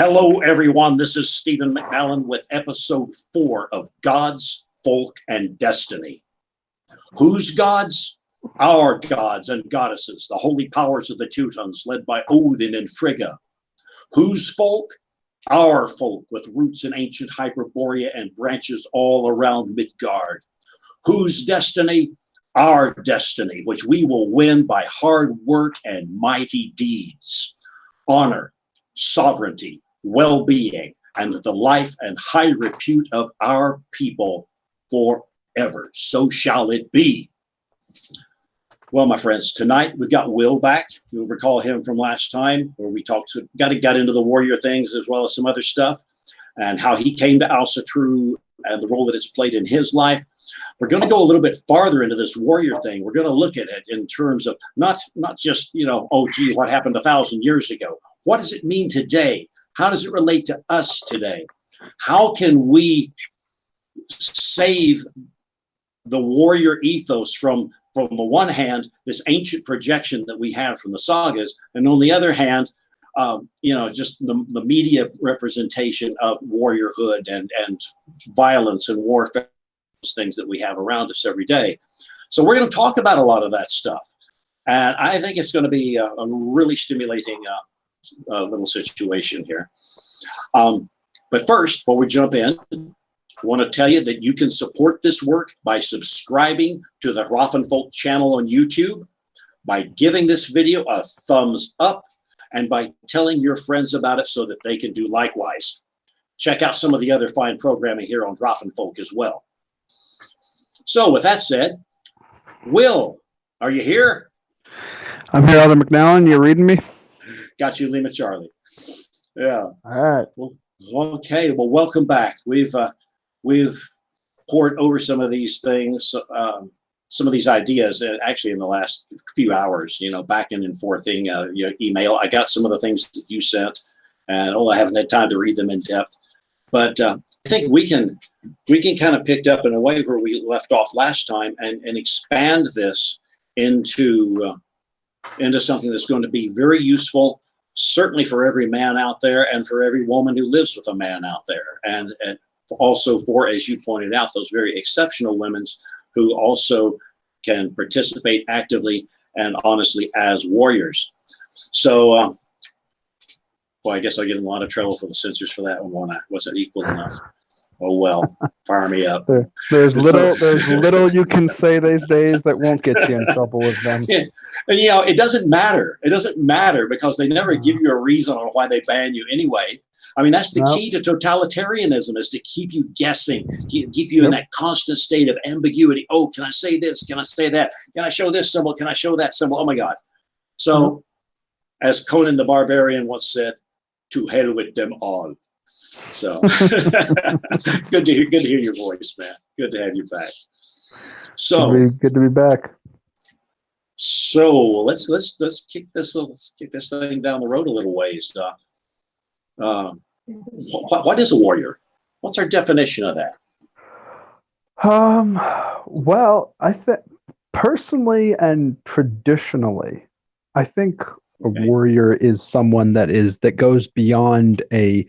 Hello, everyone. This is Stephen McNallen with episode 4 of Gods, Folk, and Destiny. Whose gods? Our gods and goddesses, the holy powers of the Teutons, led by Odin and Freyr. Whose folk? Our folk, with roots in ancient Hyperborea and branches all around Midgard. Whose destiny? Our destiny, which we will win by hard work and mighty deeds. Honor, sovereignty, well-being, and the life and high repute of our people forever. So shall it be. Well, my friends, tonight we've got Will back. You'll recall him from last time where we got into the warrior things as well as some other stuff and how he came to Ancestral and the role that it's played in his life. We're going to go a little bit farther into this warrior thing. We're going to look at it in terms of not just, oh, gee, what happened 1,000 years ago? What does it mean today? How does it relate to us today? How can we save the warrior ethos from the one hand, this ancient projection that we have from the sagas, and on the other hand, just the media representation of warriorhood and violence and warfare, things that we have around us every day. So we're going to talk about a lot of that stuff. And I think it's going to be a really stimulating little situation here. But first, before we jump in, I want to tell you that you can support this work by subscribing to the Reintroducing channel on YouTube, by giving this video a thumbs up, and by telling your friends about it so that they can do likewise. Check out some of the other fine programming here on Reintroducing as well. So with that said, Will, are you here? I'm here, Elder McNallen. You reading me? Got you, Lima Charlie. Yeah. All right. Well, okay. Well, welcome back. We've poured over some of these things, some of these ideas, actually in the last few hours. Back and forthing your email. I got some of the things that you sent, and I haven't had time to read them in depth. But I think we can kind of pick up in a way where we left off last time and expand this into something that's going to be very useful, certainly for every man out there and for every woman who lives with a man out there. And also for, as you pointed out, those very exceptional women who also can participate actively and honestly as warriors. So, well, I guess I'll get in a lot of trouble for the censors for that one, won't I? Wasn't equal enough. Oh, well, fire me up. There's little you can say these days that won't get you in trouble with them. Yeah. And, it doesn't matter. It doesn't matter because they never give you a reason on why they ban you anyway. I mean, that's the key to totalitarianism, is to keep you guessing, keep you in that constant state of ambiguity. Oh, can I say this? Can I say that? Can I show this symbol? Can I show that symbol? Oh, my God. So, as Conan the Barbarian once said, to hell with them all. So good to hear your voice, man. Good to have you back. So good to be back. So let's kick this thing down the road a little ways. What is a warrior? What's our definition of that? Well, I think personally and traditionally, I think a warrior is someone that goes beyond a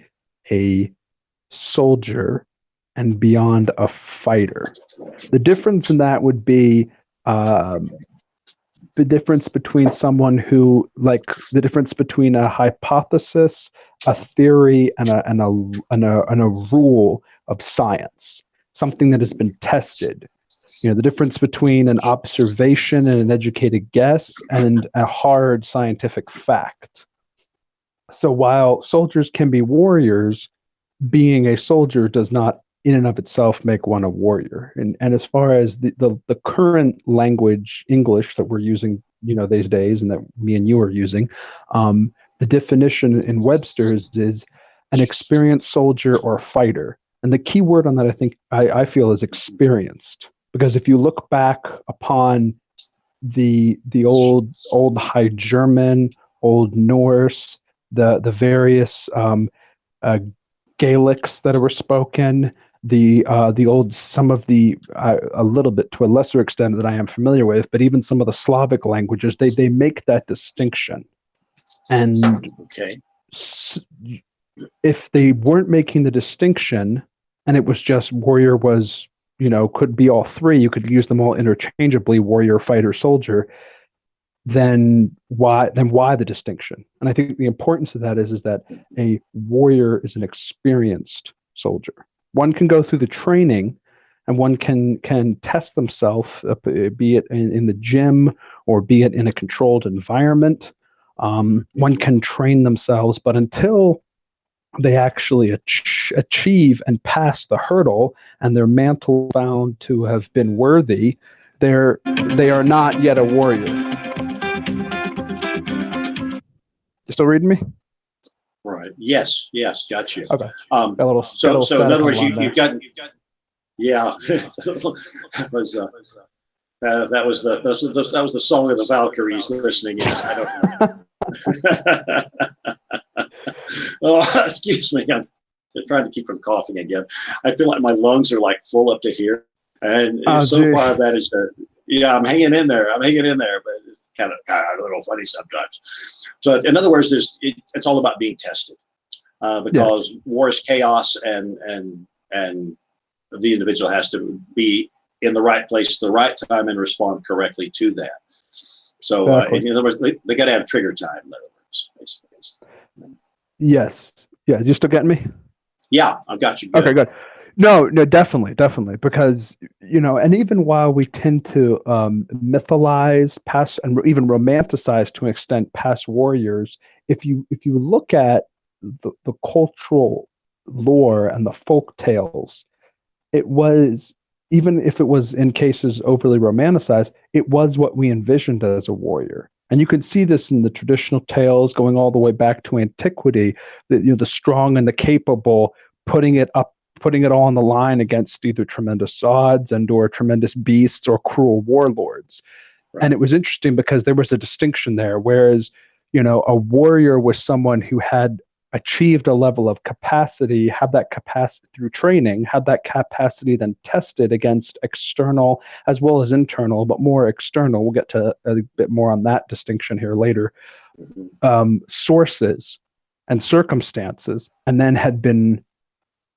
soldier and beyond a fighter. The difference in that would be the difference between someone who, like the difference between a hypothesis, a theory, and a rule of science, something that has been tested. The difference between an observation and an educated guess and a hard scientific fact. So while soldiers can be warriors, being a soldier does not in and of itself make one a warrior. And as far as the current language, English, that we're using, these days, and that me and you are using, the definition in Webster's is an experienced soldier or fighter. And the key word on that, I feel, is experienced. Because if you look back upon the old High German, Old Norse, the various Gaelics that were spoken, the old, some of the a little bit to a lesser extent that I am familiar with, but even some of the Slavic languages, they make that distinction. And if they weren't making the distinction and it was just warrior was, could be all three, you could use them all interchangeably, warrior, fighter, soldier, then why the distinction? And I think the importance of that is that a warrior is an experienced soldier. One can go through the training and one can test themselves, be it in the gym or be it in a controlled environment. One can train themselves, but until they actually achieve and pass the hurdle and their mantle found to have been worthy, they are not yet a warrior. You still reading me? Right. Yes. Got you. Okay. So in other words, you've got. Yeah. that was the song of the Valkyries listening in. I don't know. Oh, excuse me. I'm trying to keep from coughing again. I feel like my lungs are like full up to here, and so far that is I'm hanging in there. But it's kind of a little funny sometimes. So in other words, it's all about being tested, because war is chaos, and the individual has to be in the right place at the right time and respond correctly to that. So in other words, they got to have trigger time. In other words, basically. Yes. You still getting me? Yeah, I've got you. Good. Okay, good. No, definitely, because and even while we tend to mythologize past and even romanticize to an extent past warriors, if you look at the cultural lore and the folk tales, it was, even if it was in cases overly romanticized, it was what we envisioned as a warrior. And you can see this in the traditional tales going all the way back to antiquity, the strong and the capable putting it all on the line against either tremendous odds or tremendous beasts or cruel warlords. Right. And it was interesting because there was a distinction there, whereas, a warrior was someone who had achieved a level of capacity, had that capacity through training, had that capacity then tested against external as well as internal, but more external. We'll get to a bit more on that distinction here later. Sources and circumstances, and then had been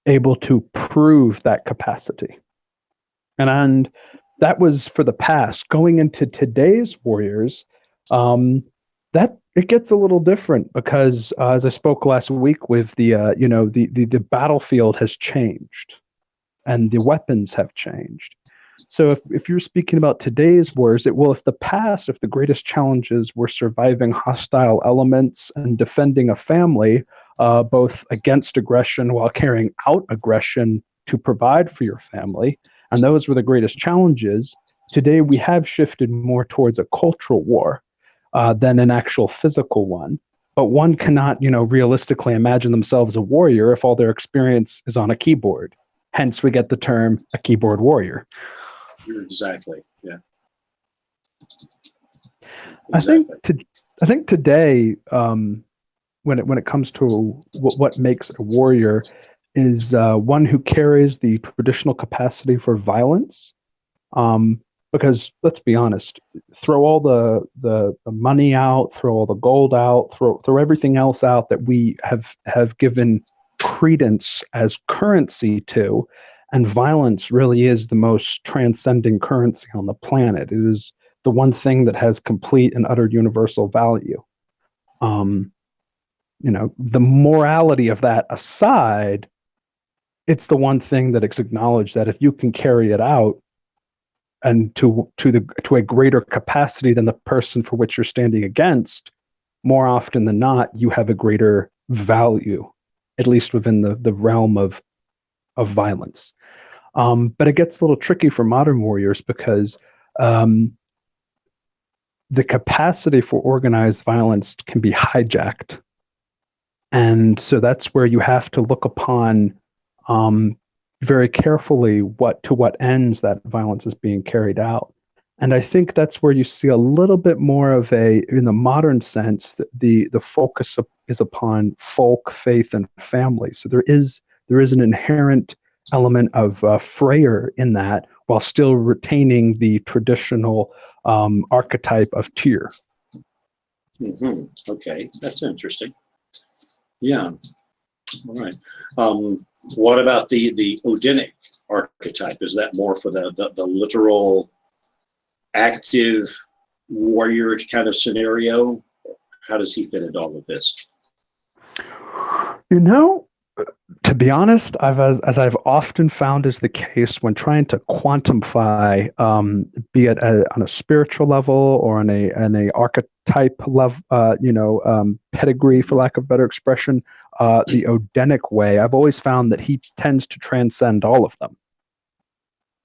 able to prove that capacity. And that was for the past. Going into today's warriors, that it gets a little different because, as I spoke last week with the battlefield has changed and the weapons have changed. So if you're speaking about today's wars, if the greatest challenges were surviving hostile elements and defending a family, both against aggression while carrying out aggression to provide for your family, and those were the greatest challenges, today we have shifted more towards a cultural war than an actual physical one. But one cannot, realistically imagine themselves a warrior if all their experience is on a keyboard. Hence, we get the term a keyboard warrior. Exactly. Yeah. Exactly. I think today, when it comes to what makes a warrior, is one who carries the traditional capacity for violence. Because let's be honest, throw all the money out, throw all the gold out, throw everything else out that we have given credence as currency to, and violence really is the most transcending currency on the planet. It is the one thing that has complete and utter universal value. The morality of that aside, it's the one thing that is acknowledged that if you can carry it out, and to a greater capacity than the person for which you're standing against, more often than not, you have a greater value, at least within the realm of violence. But it gets a little tricky for modern warriors because the capacity for organized violence can be hijacked. And so that's where you have to look upon very carefully to what ends that violence is being carried out. And I think that's where you see a little bit more of in the modern sense, the focus is upon folk, faith, and family. So there is an inherent element of Freyr in that, while still retaining the traditional archetype of Tyr. Mm-hmm. Okay, that's interesting. Yeah. All right. What about the Odinic archetype? Is that more for the literal active warrior kind of scenario? How does he fit into all of this? You know, to be honest, as I've often found is the case when trying to quantify, be it on a spiritual level or on a archetype level, pedigree, for lack of better expression, the Odinic way, I've always found that he tends to transcend all of them.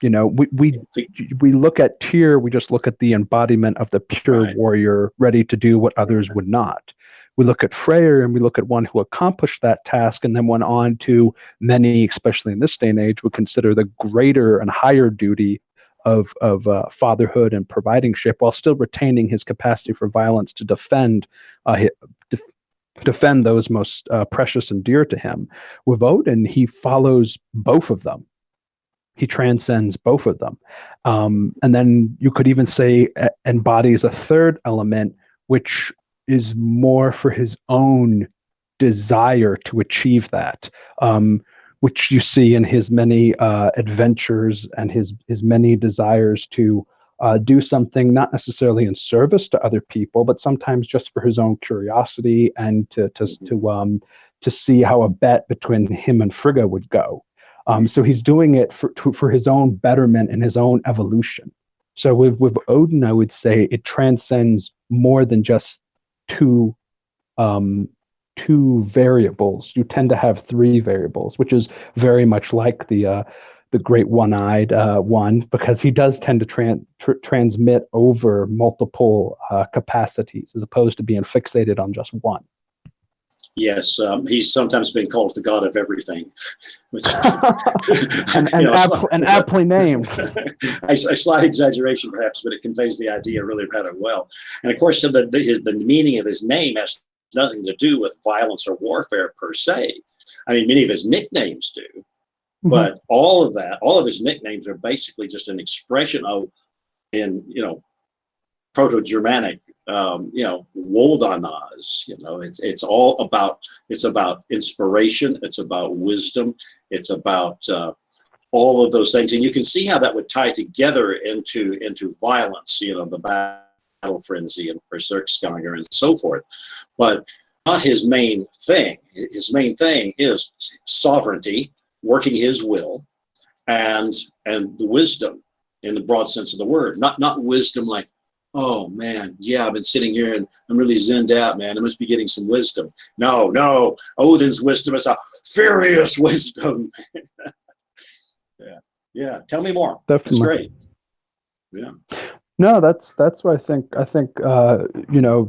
You know, we look at Tyr, we just look at the embodiment of the pure warrior ready to do what others would not. We look at Freyr and we look at one who accomplished that task and then went on to many, especially in this day and age, would consider the greater and higher duty of fatherhood and providing ship while still retaining his capacity for violence to defend those most precious and dear to him. With Odin, he follows both of them. He transcends both of them. And then you could even say embodies a third element, which is more for his own desire to achieve that, which you see in his many adventures and his many desires to do something not necessarily in service to other people, but sometimes just for his own curiosity and to see how a bet between him and Frigga would go. So he's doing it for his own betterment and his own evolution. So with Odin, I would say it transcends more than just two variables. You tend to have three variables, which is very much like the great one-eyed one, because he does tend to transmit over multiple capacities as opposed to being fixated on just one. Yes, he's sometimes been called the god of everything, which and aptly named. A slight exaggeration, perhaps, but it conveys the idea really rather well. And of course, the meaning of his name has nothing to do with violence or warfare per se. I mean, many of his nicknames do, but all of his nicknames are basically just an expression of, Proto-Germanic. Woldanas, it's all about, it's about inspiration, it's about wisdom, it's about all of those things. And you can see how that would tie together into violence, the battle frenzy and Berserkskanger and so forth. But not his main thing. His main thing is sovereignty, working his will, and the wisdom in the broad sense of the word. Not wisdom like, oh man, yeah, I've been sitting here and I'm really zenned out, man. I must be getting some wisdom. No, Odin's wisdom is a furious wisdom. Yeah. Tell me more. Definitely. That's great. Yeah. No, that's what I think.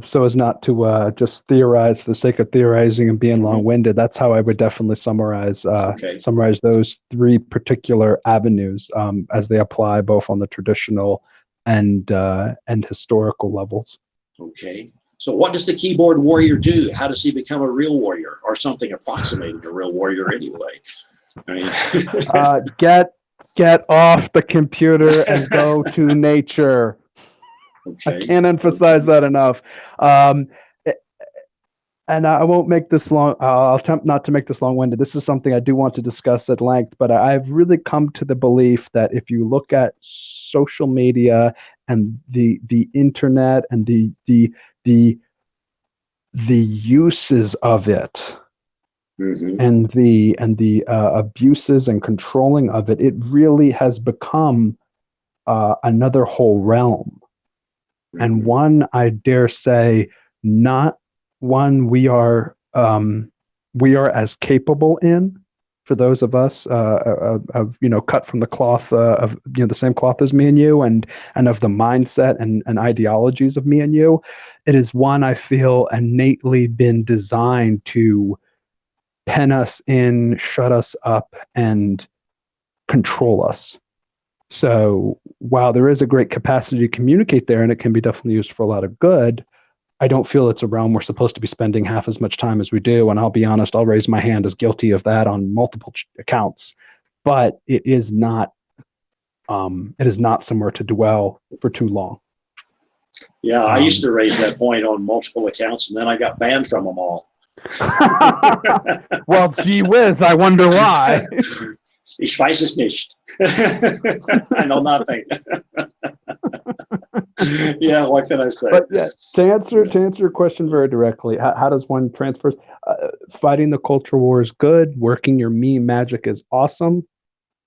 So as not to just theorize for the sake of theorizing and being long-winded, that's how I would definitely summarize those three particular avenues as they apply both on the traditional and historical levels. Okay. So what does the keyboard warrior do? How does he become a real warrior, or something approximating a real warrior anyway? I mean, get off the computer and go to nature. Okay. I can't emphasize that enough. And I won't make this long. I'll attempt not to make this long-winded. This is something I do want to discuss at length, but I've really come to the belief that if you look at social media and the internet and the uses of it, and the abuses and controlling of it, it really has become another whole realm, and one, I dare say, not one we are as capable in, for those of us of cut from the cloth of the same cloth as me and you, and of the mindset and ideologies of me and you. It is one I feel innately been designed to pen us in, shut us up, and control us. So while there is a great capacity to communicate there, and it can be definitely used for a lot of good, I don't feel it's a realm we're supposed to be spending half as much time as we do. And I'll be honest, I'll raise my hand as guilty of that on multiple accounts. But it is not somewhere to dwell for too long. Yeah, I used to raise that point on multiple accounts, and then I got banned from them all. Well, gee whiz, I wonder why. Ich weiß es nicht. I know nothing. Yeah, what can I say? But yeah, to answer your question very directly, how does one transfer? Fighting the culture war is good. Working your meme magic is awesome.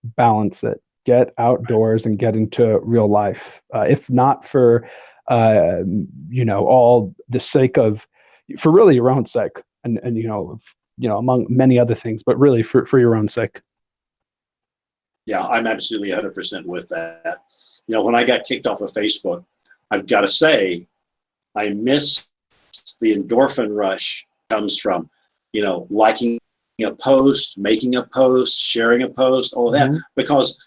Balance it. Get outdoors and get into real life. If not for, all the sake of, for really your own sake, and among many other things, but really for your own sake. Yeah, I'm absolutely 100% with that. When I got kicked off of Facebook, I've got to say, I miss the endorphin rush comes from, liking a post, making a post, sharing a post, all of that, because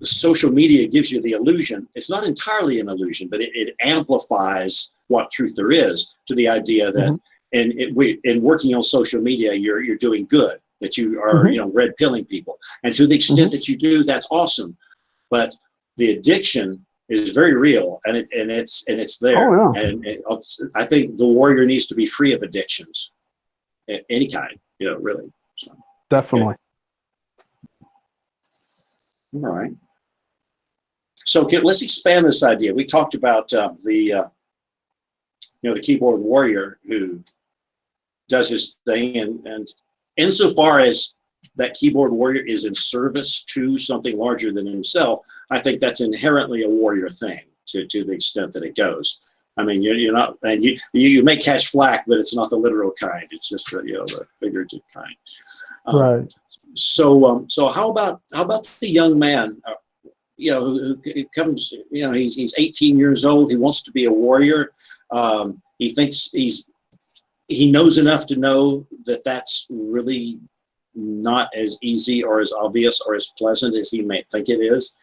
social media gives you the illusion. It's not entirely an illusion, but it amplifies what truth there is to the idea that in working on social media, you're doing good, that you are, red pilling people. And to the extent that you do, that's awesome. But the addiction is very real, and it's there. Oh, yeah. And I think the warrior needs to be free of addictions, any kind, really. So, definitely. Okay. All right. So let's expand this idea. We talked about the keyboard warrior who does his thing, and insofar as that keyboard warrior is in service to something larger than himself, I think that's inherently a warrior thing to the extent that it goes. I mean, you're not, and you may catch flack, but it's not the literal kind. It's just the figurative kind. Right. So how about the young man? Who comes? He's 18 years old. He wants to be a warrior. He thinks he knows enough to know that that's really not as easy or as obvious or as pleasant as he may think it is.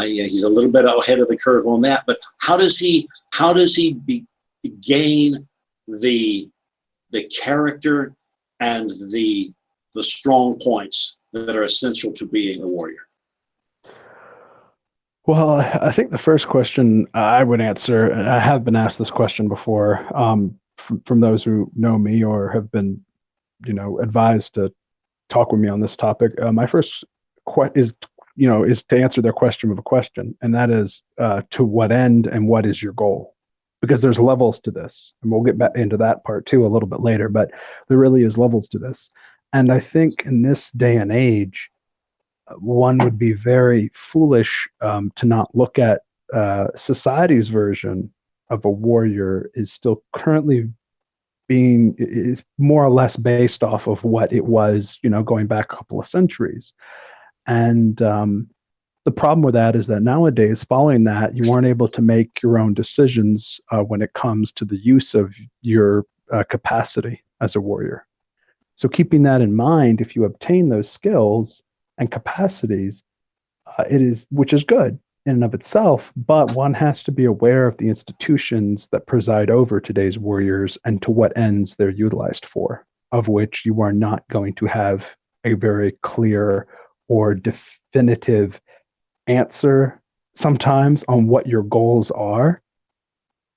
He's a little bit ahead of the curve on that. But how does he gain the character and the strong points that are essential to being a warrior? Well, I think the first question I would answer, I have been asked this question before from those who know me or have been, advised to talk with me on this topic. My first is to answer their question with a question, and that is to what end and what is your goal? Because there's levels to this, and we'll get back into that part too a little bit later, but there really is levels to this. And I think in this day and age, one would be very foolish to not look at society's version of a warrior is still currently is more or less based off of what it was, going back a couple of centuries. And the problem with that is that nowadays, following that, you aren't able to make your own decisions when it comes to the use of your capacity as a warrior. So keeping that in mind, if you obtain those skills and capacities, which is good in and of itself, but one has to be aware of the institutions that preside over today's warriors and to what ends they're utilized for, of which you are not going to have a very clear or definitive answer sometimes on what your goals are.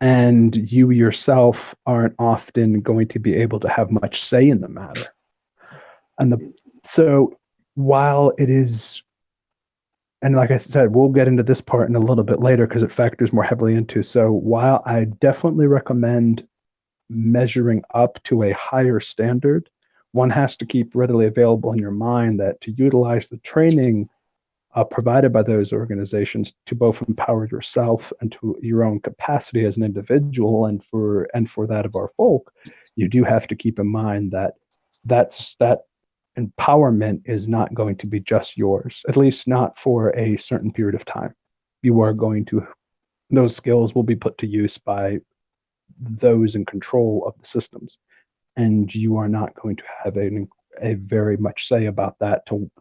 And you yourself aren't often going to be able to have much say in the matter. So while it is, and like I said, we'll get into this part in a little bit later because it factors more heavily into. So while I definitely recommend measuring up to a higher standard, one has to keep readily available in your mind that to utilize the training provided by those organizations to both empower yourself and to your own capacity as an individual and for that of our folk, you do have to keep in mind that that empowerment is not going to be just yours, at least not for a certain period of time. Those skills will be put to use by those in control of the systems, and you are not going to have a very much say about that to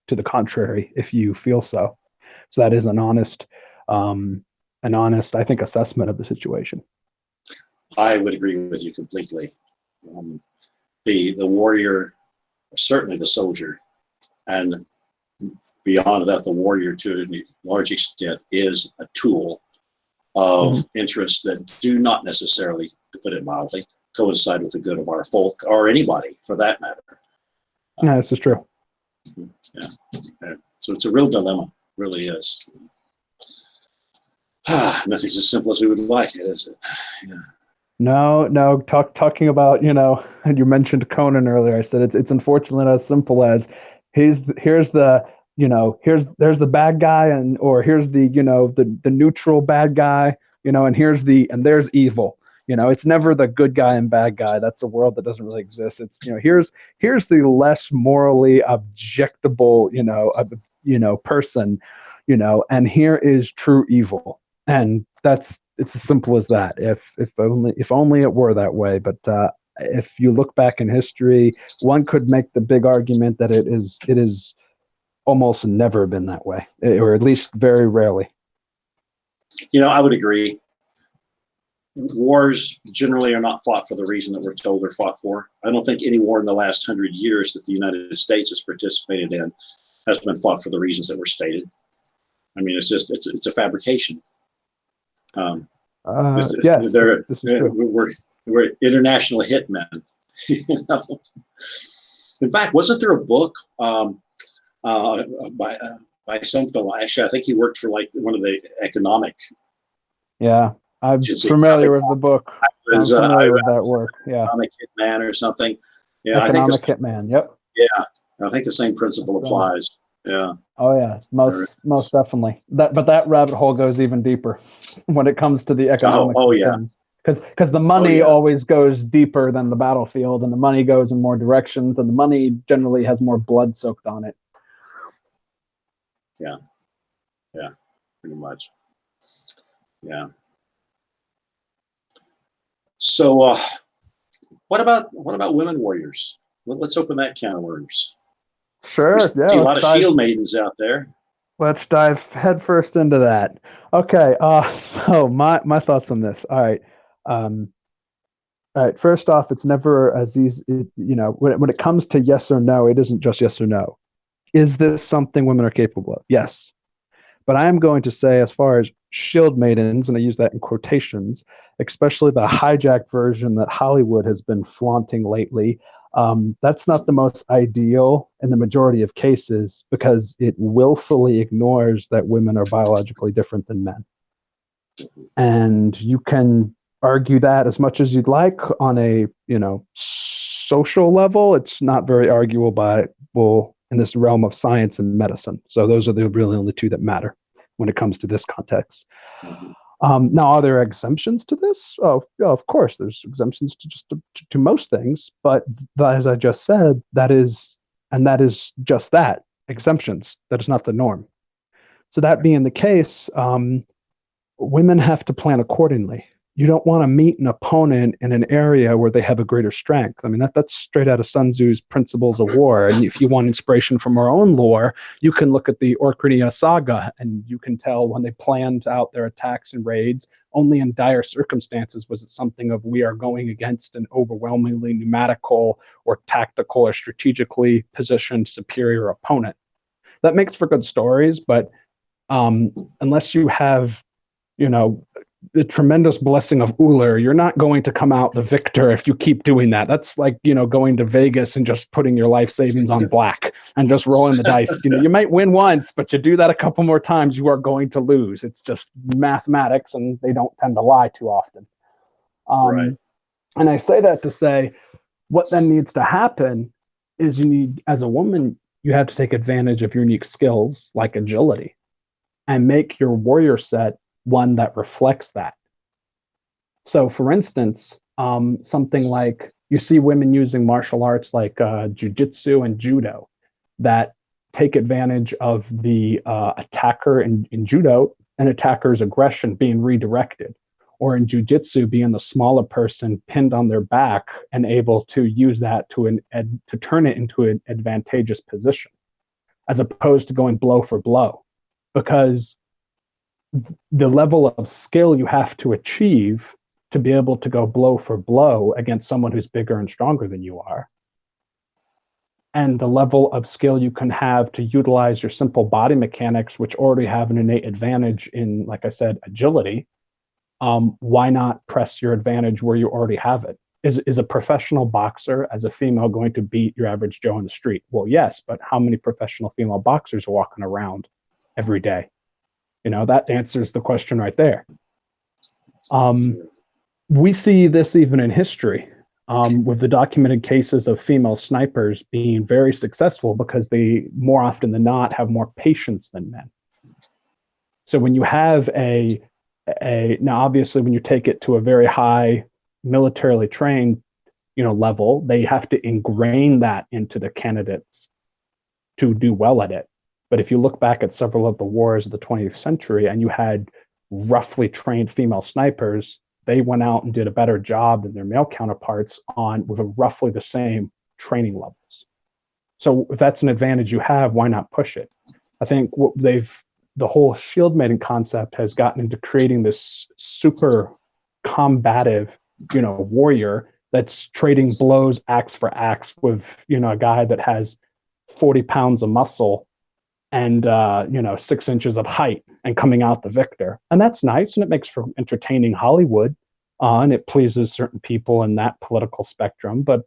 the contrary if you feel so. So that is an honest, I think, assessment of the situation. I would agree with you completely. The warrior, certainly the soldier, and beyond that, the warrior to a large extent is a tool of interests that do not necessarily, to put it mildly, coincide with the good of our folk, or anybody for that matter. Yeah, this is true. Yeah. So it's a real dilemma, really is. Nothing's as simple as we would like it, is it? Yeah. No. Talking about, and you mentioned Conan earlier. I said it's unfortunately as simple as there's the bad guy, or here's the neutral bad guy, and there's evil. It's never the good guy and bad guy. That's a world that doesn't really exist. It's here's the less morally objectable person, and here is true evil, and it's as simple as that. If only it were that way. But if you look back in history, one could make the big argument that it is almost never been that way, or at least very rarely. I would agree. Wars generally are not fought for the reason that we're told they're fought for. I don't think any war in the last 100 years that the United States has participated in has been fought for the reasons that were stated. I mean, it's a fabrication. Yes, we're international hitmen. In fact, wasn't there a book by some fellow? Actually, I think he worked for like one of the economic. Yeah, I'm familiar with the book. I'm familiar with that work. Yeah, Economic Hitman or something. Yeah, Economic Hitman. Yep. Yeah, I think the same principle applies. Yeah. Oh yeah, most definitely. But that rabbit hole goes even deeper when it comes to the economic things. Because the money always goes deeper than the battlefield, and the money goes in more directions, and the money generally has more blood soaked on it. Yeah, pretty much. Yeah. So, what about women warriors? Let's open that can of worms. Sure. Yeah. See a lot of shield maidens out there. Let's dive headfirst into that. Okay. So my thoughts on this. All right. All right. First off, it's never as easy. When it comes to yes or no, it isn't just yes or no. Is this something women are capable of? Yes. But I am going to say, as far as shield maidens, and I use that in quotations, especially the hijacked version that Hollywood has been flaunting lately, that's not the most ideal in the majority of cases, because it willfully ignores that women are biologically different than men. And you can argue that as much as you'd like on a social level. It's not very arguable in this realm of science and medicine. So those are the really only two that matter when it comes to this context. Now, are there exemptions to this? Oh, yeah, of course, there's exemptions to most things. But as I just said, that is just that, exemptions. That is not the norm. So that being the case, women have to plan accordingly. You don't want to meet an opponent in an area where they have a greater strength. I mean, that's straight out of Sun Tzu's Principles of War. And if you want inspiration from our own lore, you can look at the Orkney saga, and you can tell when they planned out their attacks and raids, only in dire circumstances was it something of we are going against an overwhelmingly numerical or tactical or strategically positioned superior opponent. That makes for good stories, but unless you have, the tremendous blessing of Uller, you're not going to come out the victor if you keep doing that. That's like, going to Vegas and just putting your life savings on black and just rolling the dice. You might win once, but you do that a couple more times, you are going to lose. It's just mathematics, and they don't tend to lie too often. Right. And I say that to say, what then needs to happen is as a woman, you have to take advantage of your unique skills like agility and make your warrior set one that reflects that. So, for instance, something like you see women using martial arts like jujitsu and judo that take advantage of the attacker in judo, an attacker's aggression being redirected, or in jujitsu being the smaller person pinned on their back and able to use that to turn it into an advantageous position, as opposed to going blow for blow, because the level of skill you have to achieve to be able to go blow for blow against someone who's bigger and stronger than you are, and the level of skill you can have to utilize your simple body mechanics, which already have an innate advantage in, like I said, agility, why not press your advantage where you already have it? is a professional boxer as a female going to beat your average Joe on the street? Well, yes, but how many professional female boxers are walking around every day? That answers the question right there. We see this even in history, with the documented cases of female snipers being very successful because they, more often than not, have more patience than men. So when you have now obviously when you take it to a very high militarily trained, level, they have to ingrain that into the candidates to do well at it. But if you look back at several of the wars of the 20th century and you had roughly trained female snipers, they went out and did a better job than their male counterparts with roughly the same training levels. So if that's an advantage you have, why not push it? I think the whole shield maiden concept has gotten into creating this super combative, warrior that's trading blows axe for axe with, a guy that has 40 pounds of muscle and 6 inches of height and coming out the victor. And that's nice, and it makes for entertaining Hollywood, and it pleases certain people in that political spectrum, but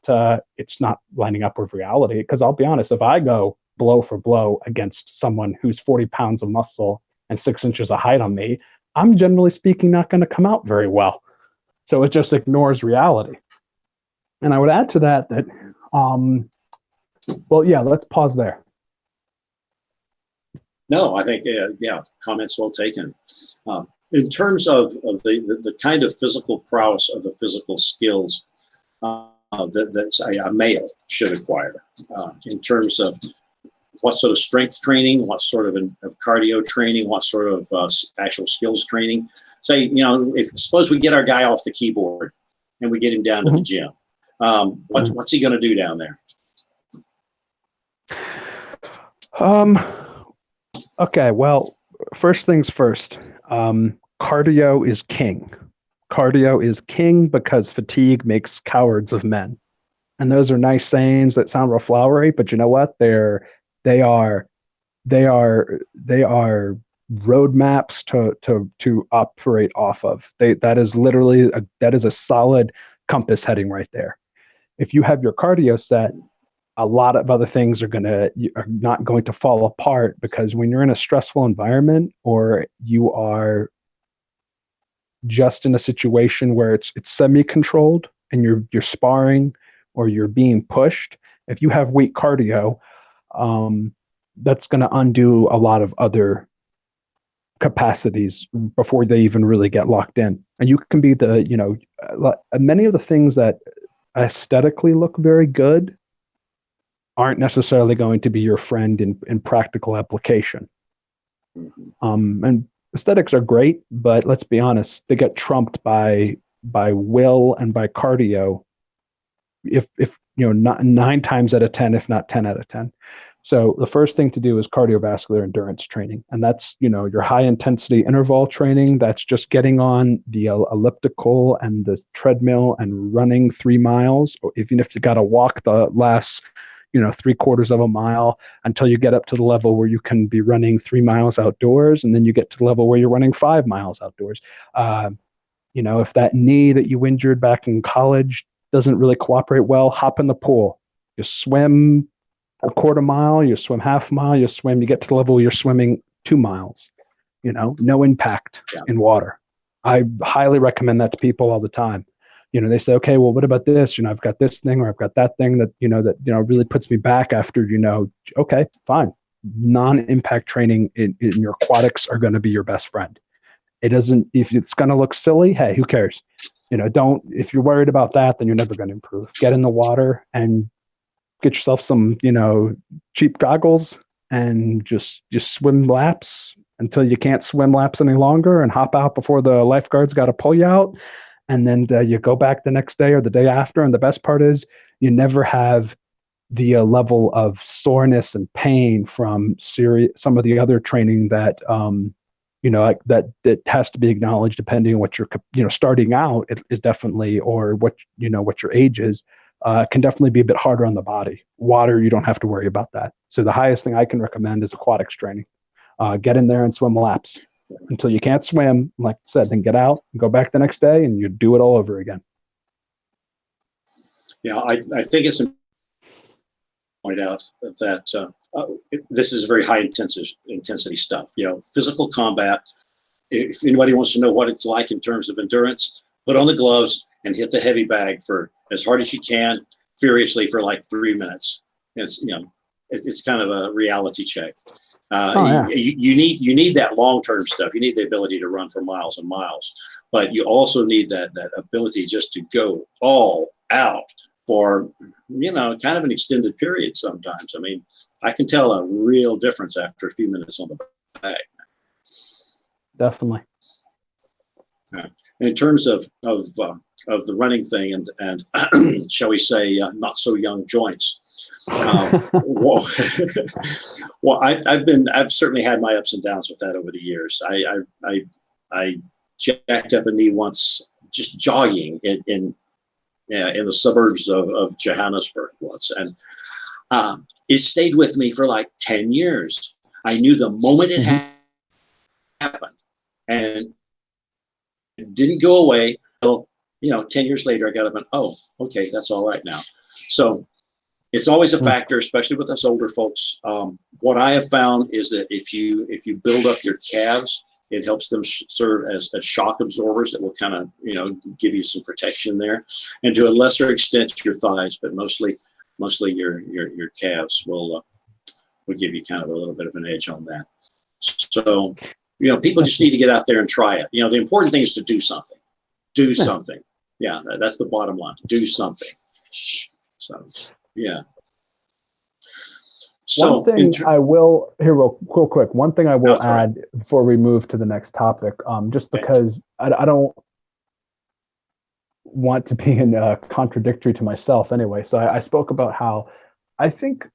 it's not lining up with reality. Because I'll be honest, if I go blow for blow against someone who's 40 pounds of muscle and 6 inches of height on me, I'm generally speaking not going to come out very well. So it just ignores reality. And I would add to that, let's pause there. No, I think, comments well taken. In terms of the kind of physical prowess or the physical skills that a male should acquire, in terms of what sort of strength training, what sort of cardio training, what sort of actual skills training. Say, suppose we get our guy off the keyboard and we get him down to the gym. What's he going to do down there? Okay, well, first things first. Cardio is king. Cardio is king because fatigue makes cowards of men. And those are nice sayings that sound real flowery, but you know what? They are roadmaps to operate off of. That is literally a solid compass heading right there. If you have your cardio set, a lot of other things are not going to fall apart, because when you're in a stressful environment or you are just in a situation where it's semi-controlled and you're sparring or you're being pushed, if you have weak cardio, that's going to undo a lot of other capacities before they even really get locked in. And you can be many of the things that aesthetically look very good aren't necessarily going to be your friend in practical application. And aesthetics are great, but let's be honest, they get trumped by will and by cardio. If not 9 times out of 10, if not 10 out of 10. So the first thing to do is cardiovascular endurance training. And that's, your high intensity interval training. That's just getting on the elliptical and the treadmill and running 3 miles, or even if you got to walk the last 3/4 of a mile until you get up to the level where you can be running 3 miles outdoors. And then you get to the level where you're running 5 miles outdoors. If that knee that you injured back in college doesn't really cooperate well, hop in the pool. You swim a 1/4 mile, you swim 1/2 mile, you get to the level where you're swimming 2 miles, no impact in water. I highly recommend that to people all the time. They say, okay, well, what about this? I've got this thing, or I've got that thing that really puts me back after, okay, fine. Non-impact training in your aquatics are going to be your best friend. It doesn't, if it's going to look silly, hey, who cares? If you're worried about that, then you're never going to improve. Get in the water and get yourself some, cheap goggles and just swim laps until you can't swim laps any longer, and hop out before the lifeguards got to pull you out. And then you go back the next day or the day after. And the best part is you never have the level of soreness and pain from some of the other training that, that has to be acknowledged depending on what you're, starting out is definitely, or what your age is, can definitely be a bit harder on the body. Water, you don't have to worry about that. So the highest thing I can recommend is aquatics training. Get in there and swim laps until you can't swim. Like I said, then get out and go back the next day and you do it all over again. I think it's important to point out that this is very high intensity stuff. Physical combat. If anybody wants to know what it's like in terms of endurance, put on the gloves and hit the heavy bag for as hard as you can, furiously for like 3 minutes. It's kind of a reality check. You need that long-term stuff. You need the ability to run for miles and miles, but you also need that ability just to go all out for kind of an extended period sometimes. I mean, I can tell a real difference after a few minutes on the bag. Definitely. In terms of the running thing and shall we say not so young joints. Well, I've certainly had my ups and downs with that over the years. I jacked up a knee once just jogging in the suburbs of Johannesburg once, and it stayed with me for like 10 years. I knew the moment it happened, and it didn't go away until 10 years later. I got up and, oh, okay, that's all right now. So it's always a factor, especially with us older folks. What I have found is that if you build up your calves, it helps them serve as shock absorbers that will kind of give you some protection there, and to a lesser extent your thighs, but mostly your calves will give you kind of a little bit of an edge on that. So people just need to get out there and try it. The important thing is to do something. Do something. Yeah, that's the bottom line. Do something. So, yeah. So one thing I will here real quick. One thing I will add before we move to the next topic, just because I don't want to be in contradictory to myself anyway. So I spoke about how I think,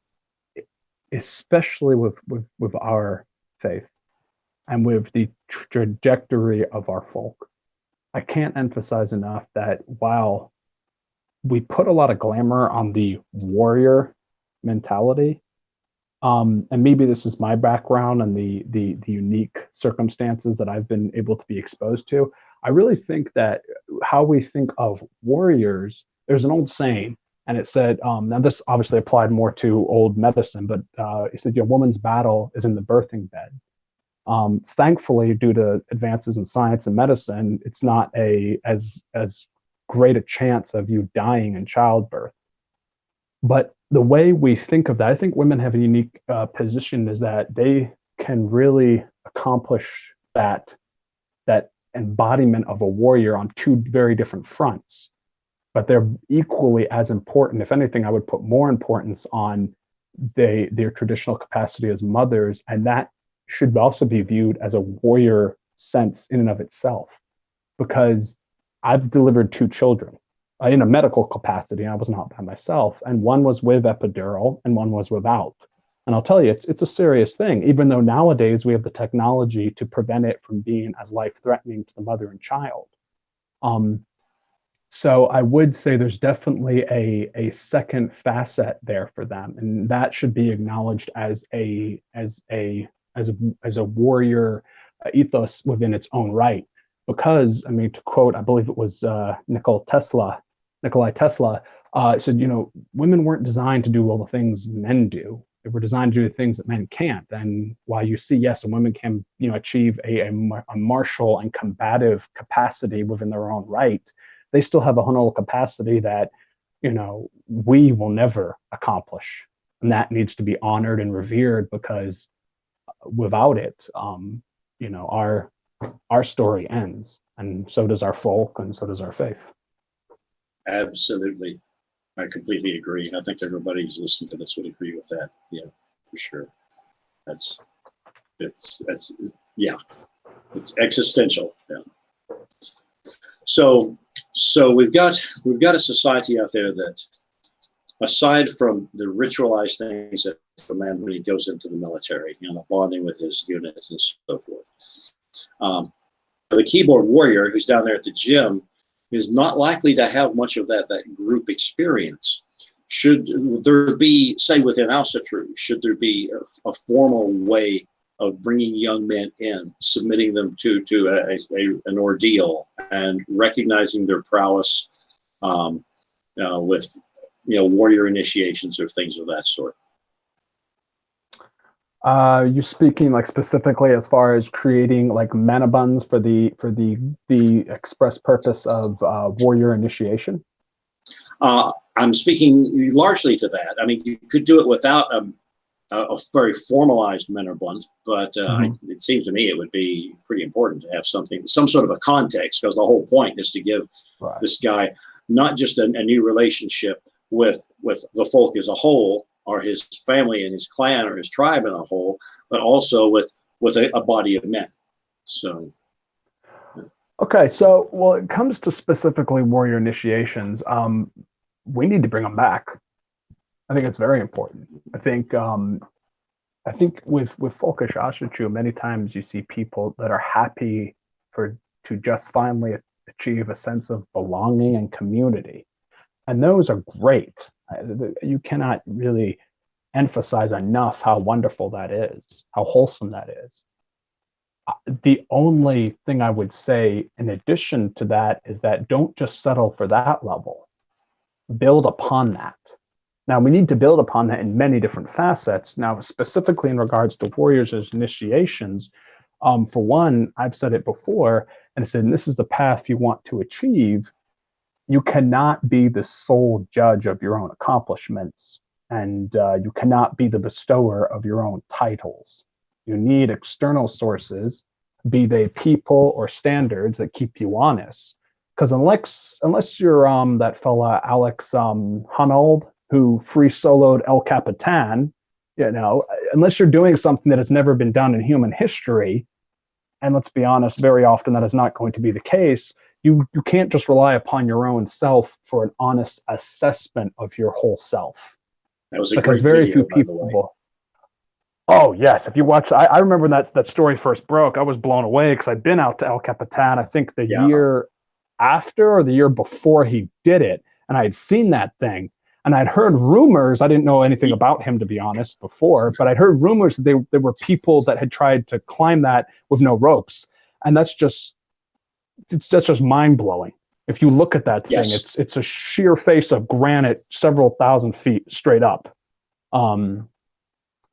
especially with our faith and with the trajectory of our folk, I can't emphasize enough that while we put a lot of glamour on the warrior mentality, and maybe this is my background and the unique circumstances that I've been able to be exposed to, I really think that how we think of warriors, there's an old saying, and it said, now this obviously applied more to old medicine, but it said, woman's battle is in the birthing bed. Thankfully, due to advances in science and medicine, it's not as great a chance of you dying in childbirth. But the way we think of that, I think women have a unique position, is that they can really accomplish that embodiment of a warrior on two very different fronts. But they're equally as important. If anything, I would put more importance on their traditional capacity as mothers, and that should also be viewed as a warrior sense in and of itself. Because I've delivered 2 children in a medical capacity. I was not by myself, and one was with epidural and one was without. And I'll tell you, it's a serious thing, even though nowadays we have the technology to prevent it from being as life-threatening to the mother and child. So I would say there's definitely a second facet there for them, and that should be acknowledged as a warrior ethos within its own right. Because, I mean, to quote, I believe it was Nikolai Tesla, said, women weren't designed to do all the things men do. They were designed to do the things that men can't. And while you see, yes, a woman can, achieve a martial and combative capacity within their own right, they still have a hunal capacity that, we will never accomplish. And that needs to be honored and revered, because without it, our story ends, and so does our folk, and so does our faith. Absolutely. I completely agree. I think everybody who's listening to this would agree with that. Yeah, for sure. It's existential. Yeah. So we've got a society out there that, aside from the ritualized things that a man when he goes into the military, the bonding with his units and so forth. The keyboard warrior who's down there at the gym is not likely to have much of that group experience. Should there be, say within ancestral, should there be a formal way of bringing young men in, submitting them to an ordeal, and recognizing their prowess with warrior initiations or things of that sort. You speaking like specifically as far as creating like manabunds for the express purpose of warrior initiation? I'm speaking largely to that. I mean, you could do it without a very formalized manabund, but it seems to me it would be pretty important to have some sort of a context, because the whole point is to give this guy not just a new relationship with the folk as a whole, or his family and his clan or his tribe in a whole, but also with a body of men. So. Okay, so when it comes to specifically warrior initiations, we need to bring them back. I think it's very important. I think with folkish Ashachu, many times you see people that are happy to just finally achieve a sense of belonging and community, and those are great. You cannot really emphasize enough how wonderful that is, how wholesome that is. The only thing I would say in addition to that is that don't just settle for that level. Build upon that. Now, we need to build upon that in many different facets. Now, specifically in regards to warriors as initiations, for one, I've said it before, and I said, and this is the path you want to achieve. You cannot be the sole judge of your own accomplishments, and you cannot be the bestower of your own titles. You need external sources, be they people or standards, that keep you honest. Because unless you're that fella Alex Honnold, who free soloed El Capitan, unless you're doing something that has never been done in human history, and let's be honest, very often that is not going to be the case. You can't just rely upon your own self for an honest assessment of your whole self. That was a great video, by the way. Oh yes, if you watch, I remember when that story first broke. I was blown away because I'd been out to El Capitan, I think the year after or the year before he did it, and I had seen that thing, and I'd heard rumors. I didn't know anything about him, to be honest, before, but I'd heard rumors that there were people that had tried to climb that with no ropes, and that's just mind blowing. If you look at that thing, it's a sheer face of granite, several thousand feet straight up.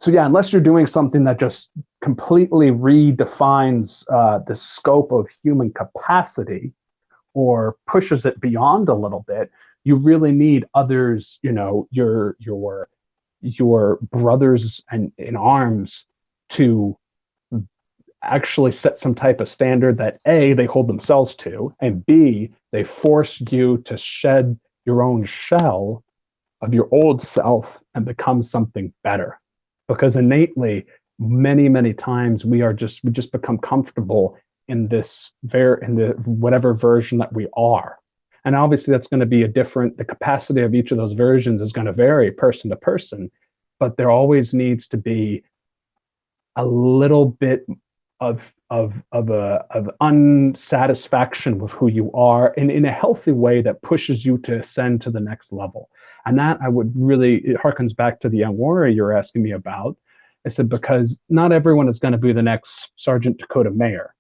So yeah, unless you're doing something that just completely redefines the scope of human capacity or pushes it beyond a little bit, you really need others, your brothers in arms to actually set some type of standard that A, they hold themselves to, and B, they force you to shed your own shell of your old self and become something better. Because innately, many, many times we just become comfortable in the whatever version that we are. And obviously that's going to be the capacity of each of those versions is going to vary person to person, but there always needs to be a little bit of unsatisfaction with who you are in a healthy way that pushes you to ascend to the next level. And that it harkens back to the young warrior you're asking me about. I said, because not everyone is going to be the next Sergeant Dakota Mayor.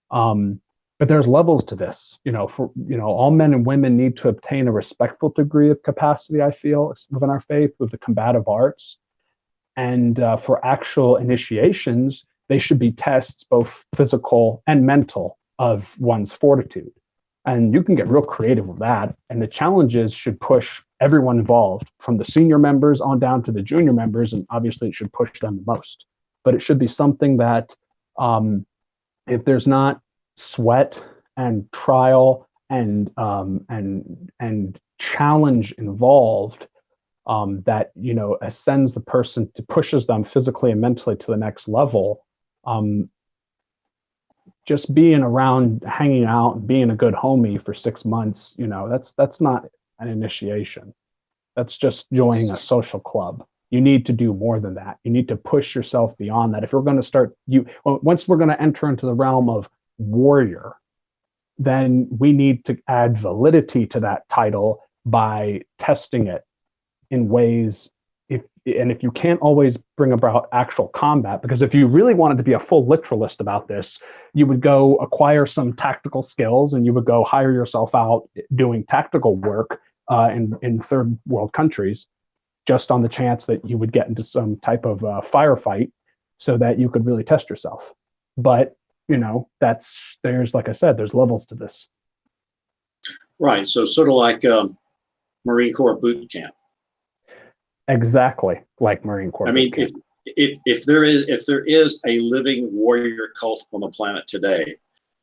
But there's levels to this, all men and women need to obtain a respectful degree of capacity, I feel, within our faith with the combative arts. And for actual initiations, they should be tests, both physical and mental, of one's fortitude. And you can get real creative with that. And the challenges should push everyone involved, from the senior members on down to the junior members. And obviously it should push them the most. But it should be something that if there's not sweat and trial and challenge involved, that ascends the person, to pushes them physically and mentally to the next level. Just being around, hanging out, and being a good homie for 6 months, that's not an initiation. That's just joining a social club. You need to do more than that. You need to push yourself beyond that. If you're going to once we're going to enter into the realm of warrior, then we need to add validity to that title by testing it in ways. If you can't always bring about actual combat, because if you really wanted to be a full literalist about this, you would go acquire some tactical skills and you would go hire yourself out doing tactical work in third world countries, just on the chance that you would get into some type of firefight, so that you could really test yourself. But there's, like I said, there's levels to this. Right. So sort of like Marine Corps boot camp. Exactly like Marine Corps. I mean, if there is a living warrior cult on the planet today,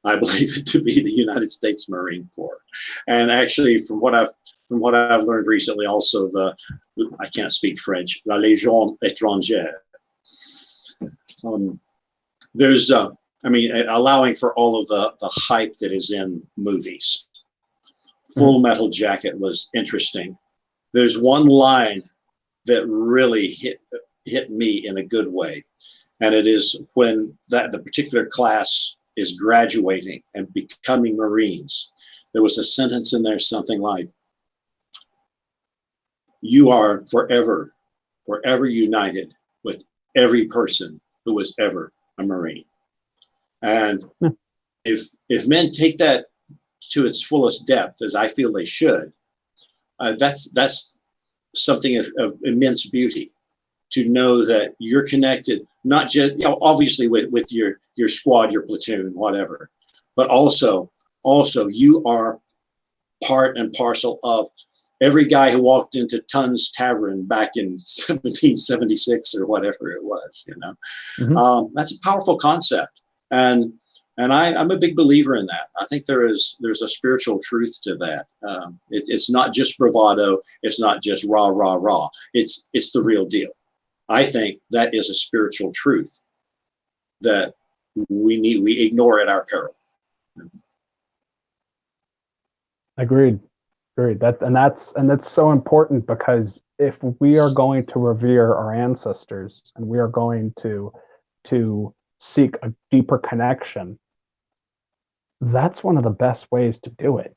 I believe it to be the United States Marine Corps. And actually, from what I've learned recently, also I can't speak French, La Légion étrangère. There's allowing for all of the hype that is in movies. Full Metal Jacket was interesting. There's one line that really hit me in a good way, and it is when the particular class is graduating and becoming Marines. There was a sentence in there, something like, "You are forever united with every person who was ever a Marine." And if men take that to its fullest depth, as I feel they should, that's something of immense beauty, to know that you're connected, not just obviously with your squad, your platoon, whatever, but also you are part and parcel of every guy who walked into Tun's Tavern back in 1776 or whatever it was. That's a powerful concept, and I'm a big believer in that. I think there's a spiritual truth to that. It's not just bravado. It's not just rah rah rah. It's the real deal. I think that is a spiritual truth that we ignore at our peril. Agreed. That's so important, because if we are going to revere our ancestors and we are going to seek a deeper connection, that's one of the best ways to do it.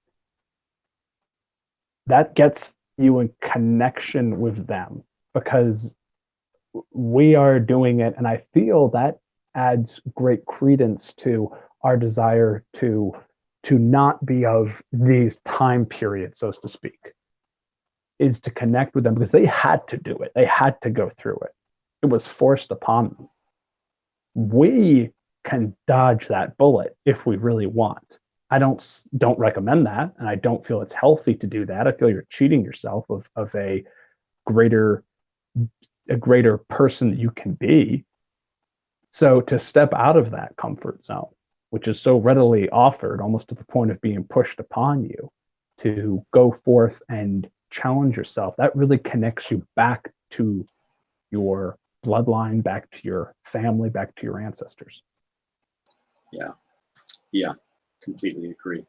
That gets you in connection with them, because we are doing it, and I feel that adds great credence to our desire to not be of these time periods, so to speak, is to connect with them, because they had to do it. They had to go through it. It was forced upon them. We can dodge that bullet if we really want. I don't recommend that, and I don't feel it's healthy to do that. I feel you're cheating yourself of a greater person that you can be. So to step out of that comfort zone, which is so readily offered, almost to the point of being pushed upon you, to go forth and challenge yourself, that really connects you back to your bloodline, back to your family, back to your ancestors. Yeah, completely agree.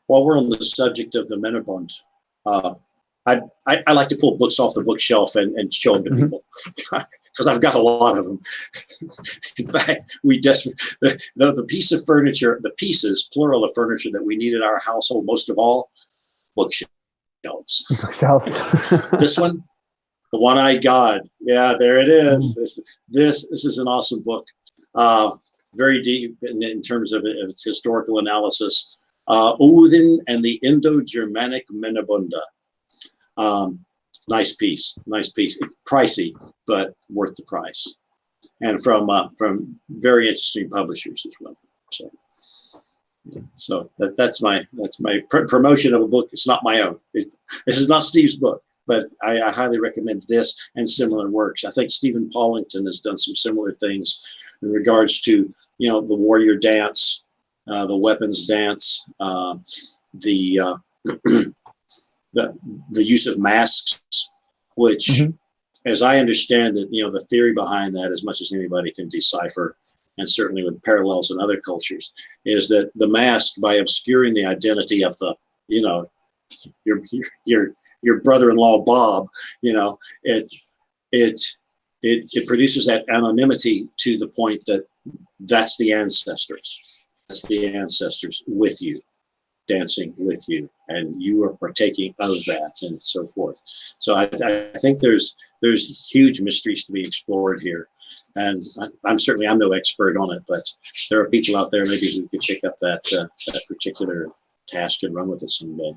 While we're on the subject of the Männerbund, I like to pull books off the bookshelf and show them to people, because I've got a lot of them. In fact, the piece of furniture, the pieces, plural, of furniture that we need in our household most of all, bookshelves. This one, The One-Eyed God. Yeah, there it is. This is an awesome book. Very deep in terms of its historical analysis. Odin and the Indo-Germanic Männerbunde. Nice piece. Pricey, but worth the price, and from very interesting publishers as well. So that's my promotion of a book. It's not my own. This is not Steve's book, but I highly recommend this and similar works. I think Stephen Paulington has done some similar things in regards to the warrior dance, the weapons dance, the use of masks, which, as I understand it, the theory behind that, as much as anybody can decipher, and certainly with parallels in other cultures, is that the mask, by obscuring the identity of the, your brother-in-law Bob, it produces that anonymity to the point that that's the ancestors. That's the ancestors with you, dancing with you, and you are partaking of that, and so forth. So I think there's huge mysteries to be explored here, and I'm no expert on it, but there are people out there maybe who could pick up that particular task and run with it someday.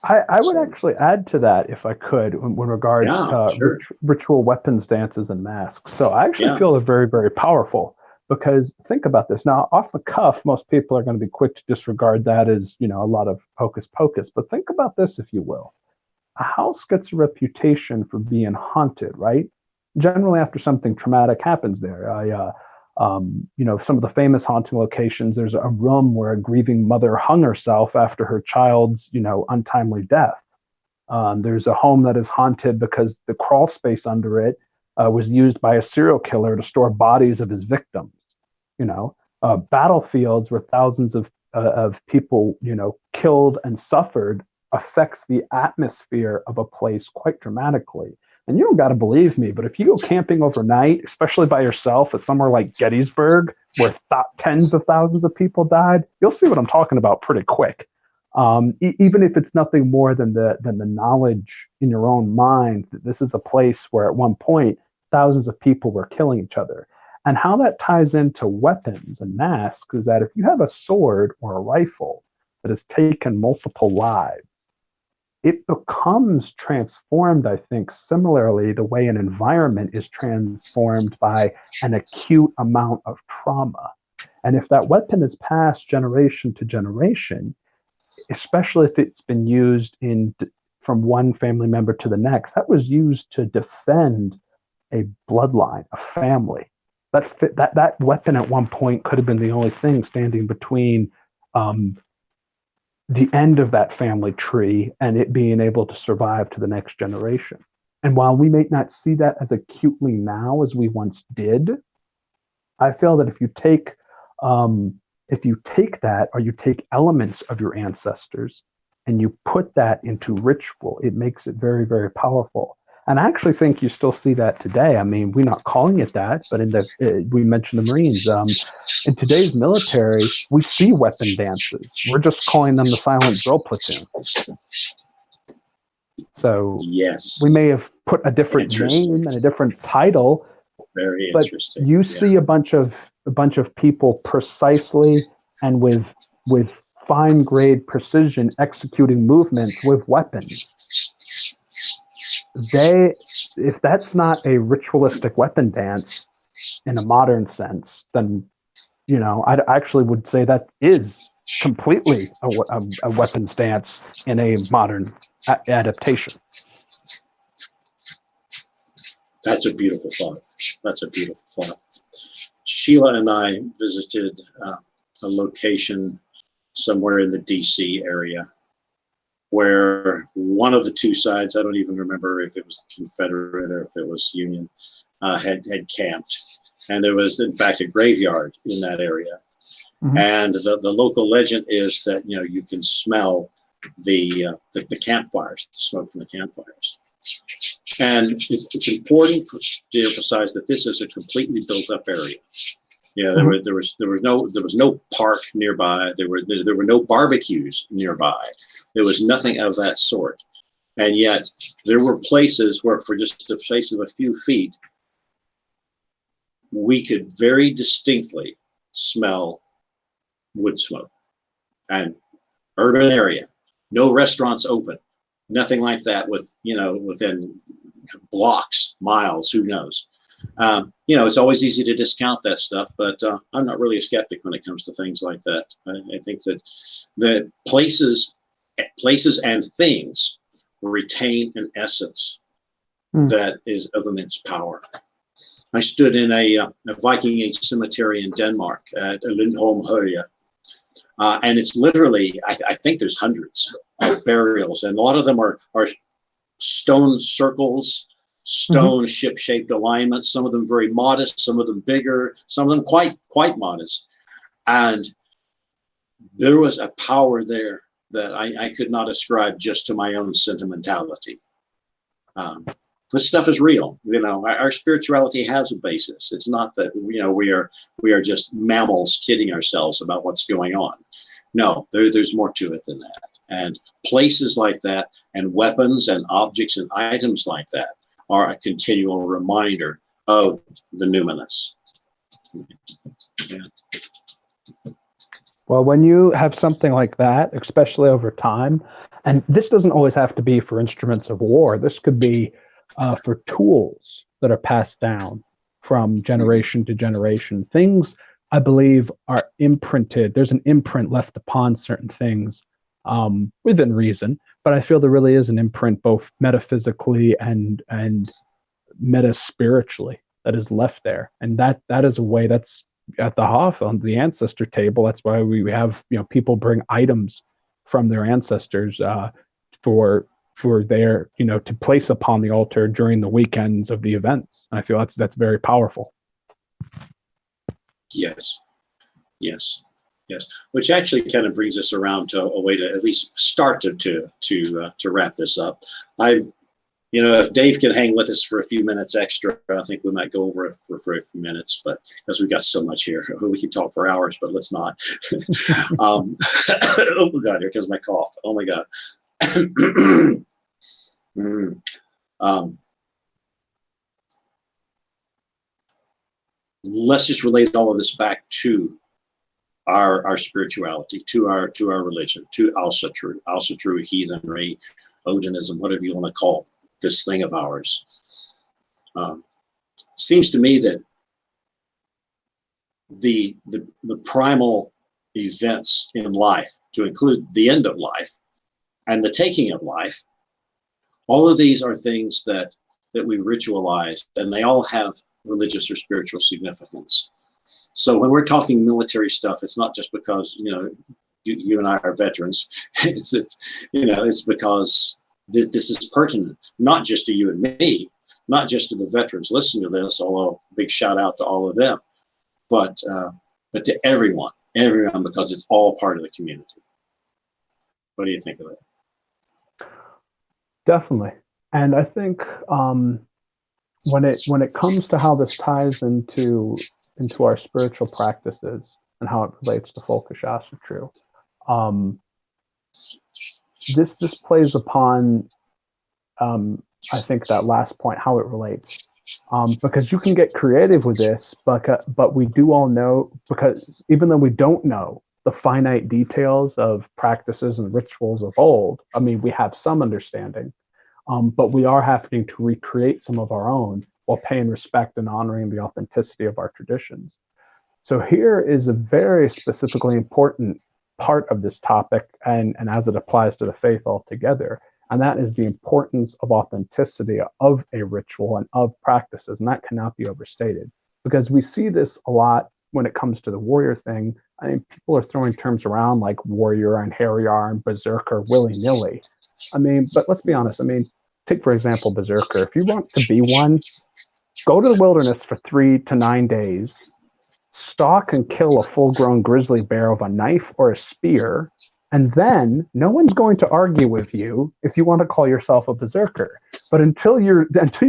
I would So, actually add to that if I could, when regards yeah, to sure. ritual weapons, dances, and masks. So I actually Yeah, feel they're very, very powerful because think about this. Now, off the cuff, most people are going to be quick to disregard that as, a lot of hocus pocus. But think about this, if you will. A house gets a reputation for being haunted, right? Generally, after something traumatic happens there. Some of the famous haunting locations, there's a room where a grieving mother hung herself after her child's, untimely death. There's a home that is haunted because the crawl space under it was used by a serial killer to store bodies of his victims. Battlefields where thousands of people, killed and suffered affects the atmosphere of a place quite dramatically. And you don't got to believe me, but if you go camping overnight, especially by yourself at somewhere like Gettysburg, where tens of thousands of people died, you'll see what I'm talking about pretty quick. Even if it's nothing more than the knowledge in your own mind that this is a place where at one point thousands of people were killing each other. And how that ties into weapons and masks is that if you have a sword or a rifle that has taken multiple lives, it becomes transformed, I think, similarly the way an environment is transformed by an acute amount of trauma. And if that weapon is passed generation to generation, especially if it's been used from one family member to the next, that was used to defend a bloodline, a family. That weapon at one point could have been the only thing standing between the end of that family tree and it being able to survive to the next generation. And while we may not see that as acutely now as we once did, I feel that if you take that, or you take elements of your ancestors and you put that into ritual, it makes it very, very powerful. And I actually think you still see that today. I mean, we're not calling it that, but we mentioned the Marines. In today's military, we see weapon dances. We're just calling them the silent drill platoon. So yes. we may have put a different name and a different title. Very but interesting. You see a bunch of people precisely and with fine grade precision executing movements with weapons. If that's not a ritualistic weapon dance in a modern sense, then I actually would say that is completely a weapons dance in a modern adaptation. That's a beautiful thought. That's a beautiful thought. Sheila and I visited a location somewhere in the DC area where one of the two sides, I don't even remember if it was Confederate or if it was Union, had camped. And there was, in fact, a graveyard in that area. Mm-hmm. And the local legend is that, you can smell the campfires, the smoke from the campfires. And it's important to emphasize that this is a completely built up area. There was no park nearby. There were no barbecues nearby. There was nothing of that sort. And yet there were places where, for just a space of a few feet, we could very distinctly smell wood smoke. And urban area, no restaurants open, nothing like that within blocks, miles, who knows. It's always easy to discount that stuff, but I'm not really a skeptic when it comes to things like that. I think that places and things retain an essence that is of immense power. I stood in a Viking Age cemetery in Denmark at Lindholm Høje, and it's literally, I think there's hundreds of burials, and a lot of them are stone circles, stone ship-shaped alignments, some of them very modest, some of them bigger, some of them quite modest. And there was a power there that I could not ascribe just to my own sentimentality. This stuff is real. Our spirituality has a basis. It's not that we are just mammals kidding ourselves about what's going on. No, there's more to it than that. And places like that, and weapons and objects and items like that, are a continual reminder of the numinous. Yeah. Well, when you have something like that, especially over time, And this doesn't always have to be for instruments of war. This could be for tools that are passed down from generation to generation. Things, I believe, are imprinted. There's an imprint left upon certain things within reason, but I feel there really is an imprint both metaphysically and meta spiritually that is left there. And that is a way that's at the Hoff on the ancestor table. That's why we have, people bring items from their ancestors for their, to place upon the altar during the weekends of the events. And I feel that's very powerful. Yes. Which actually kind of brings us around to a way to at least start to wrap this up. If Dave can hang with us for a few minutes extra, I think we might go over it for a few minutes, but because we've got so much here, we can talk for hours, but let's not. Oh my God, here comes my cough. Oh my God. Let's just relate all of this back to our spirituality, to our religion, to Alsatru, heathenry, Odinism, whatever you want to call this thing of ours. Seems to me that the primal events in life, to include the end of life and the taking of life, all of these are things that we ritualize, and they all have religious or spiritual significance. So when we're talking military stuff, it's not just because you and I are veterans. It's because this is pertinent, not just to you and me, not just to the veterans listening to this, although big shout out to all of them, but to everyone, because it's all part of the community. What do you think of it? Definitely. And I think when it comes to how this ties into our spiritual practices and how it relates to Folkish Asatru, this plays upon I think that last point, how it relates, because you can get creative with this, but we do all know, because even though we don't know the finite details of practices and rituals of old, I mean, we have some understanding, but we are having to recreate some of our own while paying respect and honoring the authenticity of our traditions. So here is a very specifically important part of this topic, and as it applies to the faith altogether, and that is the importance of authenticity of a ritual and of practices, and that cannot be overstated, because we see this a lot when it comes to the warrior thing. I mean, people are throwing terms around like warrior and harrier and berserker willy-nilly. I mean, but let's be honest. I mean, take for example berserker. If you want to be one, go to the wilderness for 3 to 9 days, stalk and kill a full-grown grizzly bear with a knife or a spear, and then no one's going to argue with you if you want to call yourself a berserker. But until you're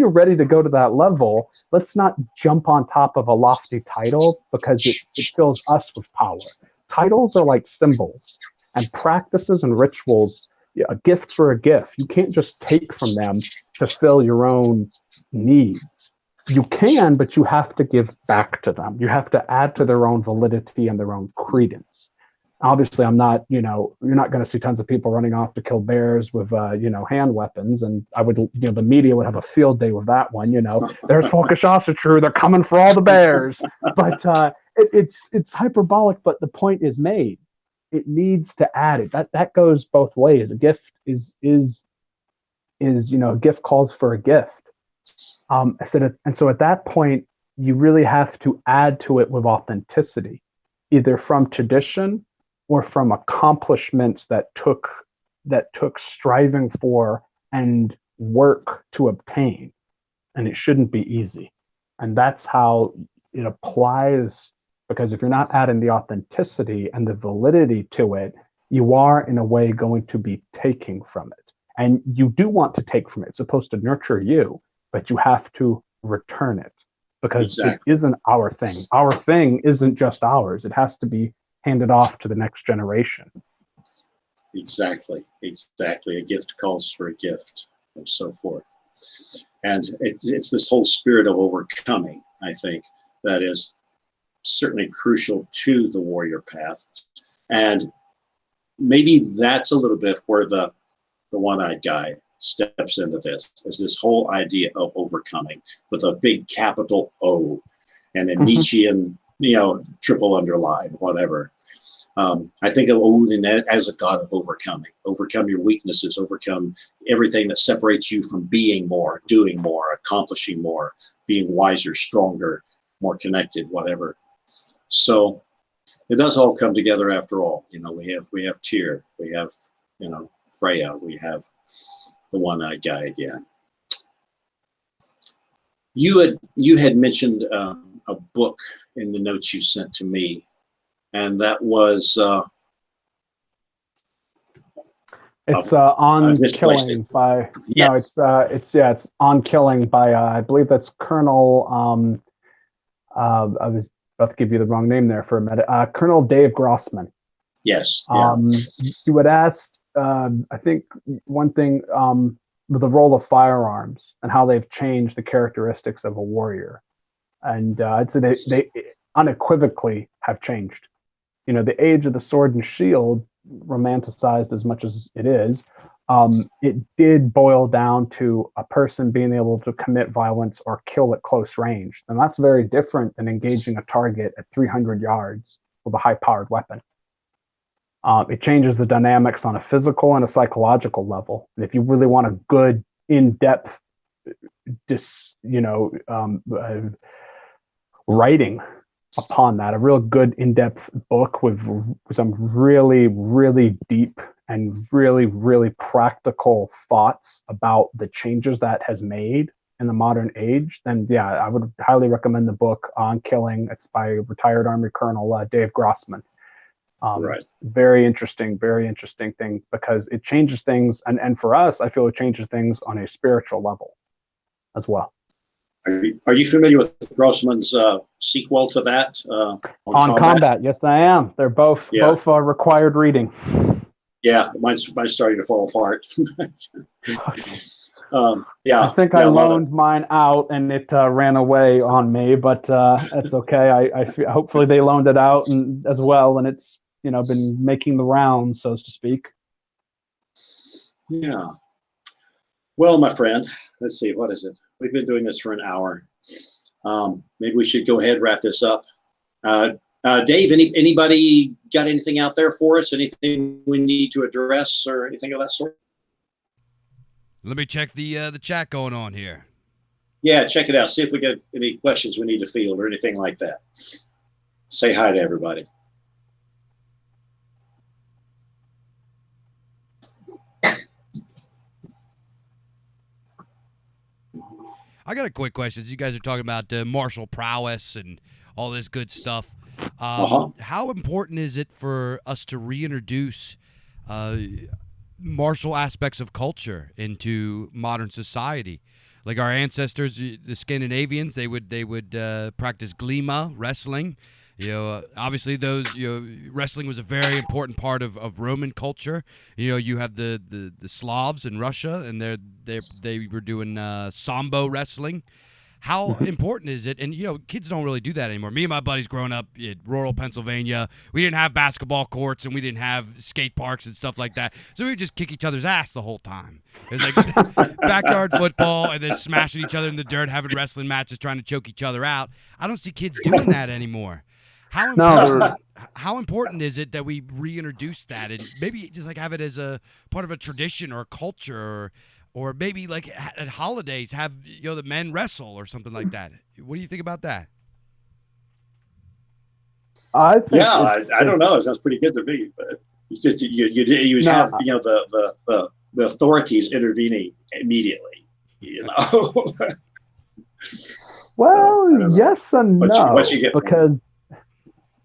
ready to go to that level, let's not jump on top of a lofty title, because it fills us with power. Titles are like symbols, and practices and rituals, a gift for a gift. You can't just take from them to fill your own needs. You can, but you have to give back to them. You have to add to their own validity and their own credence. Obviously, I'm not, you're not going to see tons of people running off to kill bears with, hand weapons. And I would, the media would have a field day with that one. There's Folkish Asatru, they're coming for all the bears. But it's hyperbolic, but the point is made. It needs to add it. That goes both ways. A gift is a gift calls for a gift. So at that point, you really have to add to it with authenticity, either from tradition or from accomplishments that took striving for and work to obtain. And it shouldn't be easy. And that's how it applies, because if you're not adding the authenticity and the validity to it, you are in a way going to be taking from it. And you do want to take from it. It's supposed to nurture you, but you have to return it, because It isn't our thing. Our thing isn't just ours. It has to be handed off to the next generation. Exactly. A gift calls for a gift, and so forth. And it's this whole spirit of overcoming, I think, that is certainly crucial to the warrior path. And maybe that's a little bit where the the one-eyed guy, steps into this, is this whole idea of overcoming with a big capital O and a Nietzschean, triple underline, whatever. I think of Odin as a god of overcoming. Overcome your weaknesses, overcome everything that separates you from being more, doing more, accomplishing more, being wiser, stronger, more connected, whatever. So it does all come together after all. We have Tyr, we have, Freyr, we have the one-eyed guy again. You had mentioned a book in the notes you sent to me, and that was it's on killing by it's on killing by I believe that's Colonel I was about to give you the wrong name there for a minute. Colonel Dave Grossman. Yes. You had asked I think one thing the role of firearms and how they've changed the characteristics of a warrior, and I'd say they unequivocally have changed. The age of the sword and shield, romanticized as much as it is, it did boil down to a person being able to commit violence or kill at close range. And that's very different than engaging a target at 300 yards with a high-powered weapon. It changes the dynamics on a physical and a psychological level. And if you really want a good, in-depth, writing upon that, a real good in-depth book with some really, really deep and really, really practical thoughts about the changes that has made in the modern age, then I would highly recommend the book On Killing. It's by retired Army Colonel Dave Grossman. Right. Very interesting thing, because it changes things, and for us, I feel it changes things on a spiritual level as well. Are you familiar with Grossman's sequel to that? On Combat? Yes, I am. They're both required reading. Yeah, mine's starting to fall apart. I think I loaned mine out and it ran away on me, but that's okay. Hopefully they loaned it out as well, and it's been making the rounds, so to speak. Yeah. Well, my friend, let's see. What is it? We've been doing this for an hour. Maybe we should go ahead and wrap this up. Dave, anybody got anything out there for us? Anything we need to address or anything of that sort? Let me check the chat going on here. Yeah, check it out. See if we get any questions we need to field or anything like that. Say hi to everybody. I got a quick question. You guys are talking about martial prowess and all this good stuff. How important is it for us to reintroduce martial aspects of culture into modern society? Like our ancestors, the Scandinavians, they would practice glima, wrestling. Obviously those, wrestling was a very important part of Roman culture. You have the Slavs in Russia, and they were doing sambo wrestling. How important is it? And, kids don't really do that anymore. Me and my buddies growing up in rural Pennsylvania, we didn't have basketball courts and we didn't have skate parks and stuff like that. So we would just kick each other's ass the whole time. It was like backyard football and then smashing each other in the dirt, having wrestling matches, trying to choke each other out. I don't see kids doing that anymore. How important is it that we reintroduce that and maybe just like have it as a part of a tradition or a culture, or maybe like at holidays have the men wrestle or something like that? What do you think about that? I don't know. It sounds pretty good to me, but you have the authorities intervening immediately. Well, yes and no. What you get? Because,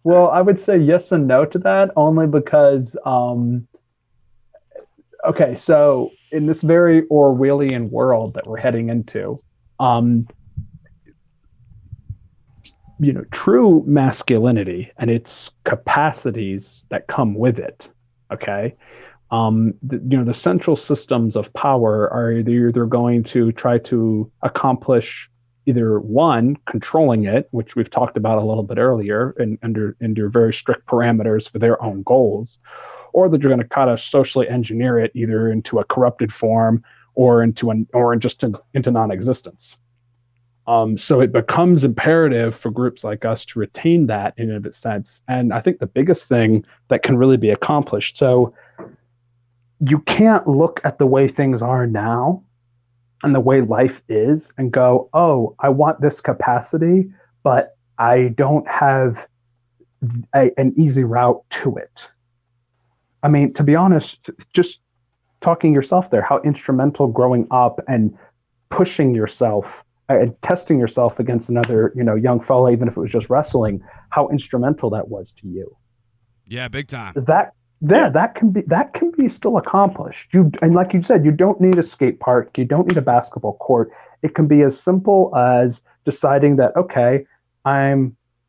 well, I would say yes and no to that, only because, okay, so in this very Orwellian world that we're heading into, true masculinity and its capacities that come with it, okay? The central systems of power are either going to try to accomplish either one, controlling it, which we've talked about a little bit earlier, and under very strict parameters for their own goals, or that you're going to kind of socially engineer it either into a corrupted form or into non-existence. So it becomes imperative for groups like us to retain that in and of its sense. And I think the biggest thing that can really be accomplished. So you can't look at the way things are now and the way life is and go, oh, I want this capacity, but I don't have an easy route to it. I mean, to be honest, just talking yourself there, how instrumental growing up and pushing yourself and testing yourself against another, young fella, even if it was just wrestling, how instrumental that was to you. Yeah, big time. That can be still accomplished. And like you said, you don't need a skate park, you don't need a basketball court. It can be as simple as deciding that, okay,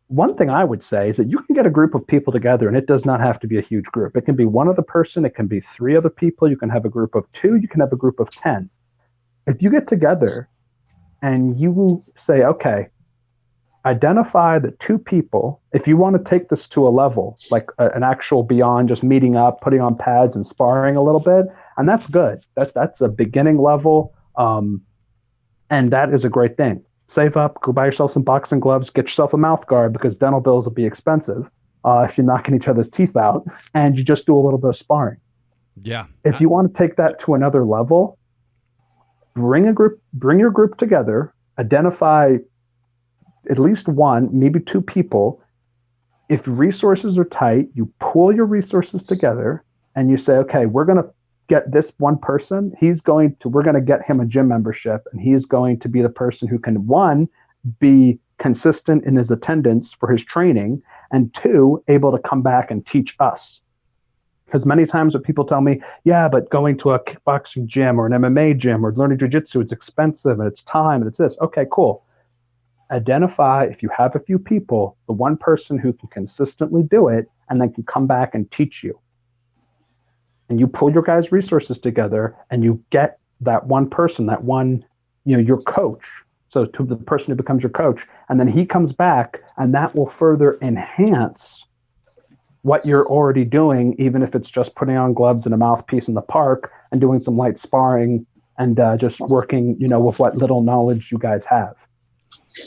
one thing I would say is that you can get a group of people together, and it does not have to be a huge group. It can be one other person, it can be 3 other people, you can have a group of 2, you can have a group of 10. If you get together and you say, okay, identify the 2 people, if you want to take this to a level, like an actual beyond just meeting up, putting on pads and sparring a little bit, and that's good. That's a beginning level, and that is a great thing. Save up, go buy yourself some boxing gloves, get yourself a mouth guard because dental bills will be expensive if you're knocking each other's teeth out, and you just do a little bit of sparring. Yeah. If you want to take that to another level, bring your group together, identify at least 1, maybe 2 people. If resources are tight, you pool your resources together and you say, okay, we're going to get this one person. We're going to get him a gym membership, and he's going to be the person who can, 1, be consistent in his attendance for his training, and 2, able to come back and teach us. Because many times what people tell me, yeah, but going to a kickboxing gym or an MMA gym or learning jiu-jitsu, it's expensive and it's time and it's this. Okay, cool. Identify, if you have a few people, the one person who can consistently do it and then can come back and teach you. And you pull your guys' resources together and you get that one person, your coach. So to the person who becomes your coach, and then he comes back, and that will further enhance what you're already doing, even if it's just putting on gloves and a mouthpiece in the park and doing some light sparring and just working, with what little knowledge you guys have.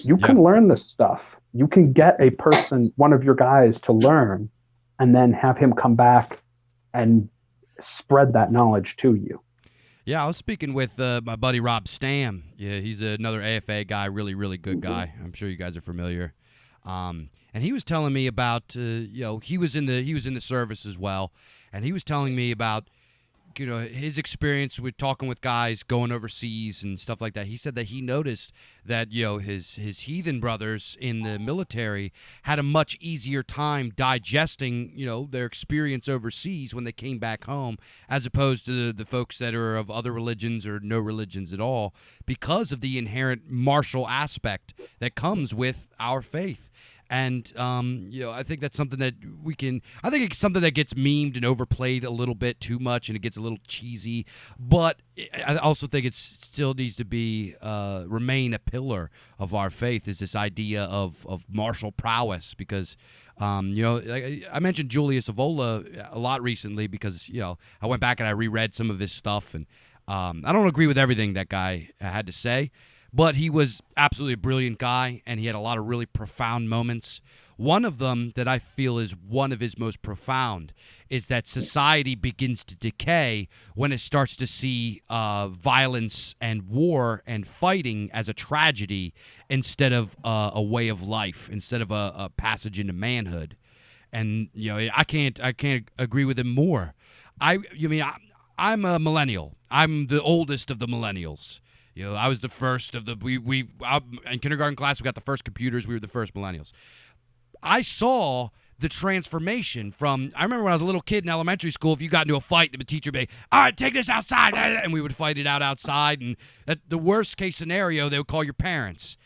You can learn this stuff. You can get a person, one of your guys, to learn, and then have him come back and spread that knowledge to you. Yeah, I was speaking with my buddy Rob Stam. Yeah, he's another AFA guy, really, really good guy. I'm sure you guys are familiar. And he was telling me about, he was in the service as well, and he was telling me about, his experience with talking with guys going overseas and stuff like that. He said that he noticed that, his heathen brothers in the military had a much easier time digesting, their experience overseas when they came back home, as opposed to the folks that are of other religions or no religions at all, because of the inherent martial aspect that comes with our faith. And, I think that's something that I think it's something that gets memed and overplayed a little bit too much, and it gets a little cheesy. But I also think it still needs to be, remain a pillar of our faith, is this idea of martial prowess. Because, I mentioned Julius Evola a lot recently because, I went back and I reread some of his stuff. And I don't agree with everything that guy had to say. But he was absolutely a brilliant guy, and he had a lot of really profound moments. One of them that I feel is one of his most profound is that society begins to decay when it starts to see violence and war and fighting as a tragedy instead of a way of life, instead of a passage into manhood. And I can't agree with him more. I'm a millennial. I'm the oldest of the millennials. I was the first of in kindergarten class, we got the first computers. We were the first millennials. I saw the transformation I remember when I was a little kid in elementary school, if you got into a fight, the teacher would be, all right, take this outside. And we would fight it out outside. And at the worst case scenario, they would call your parents.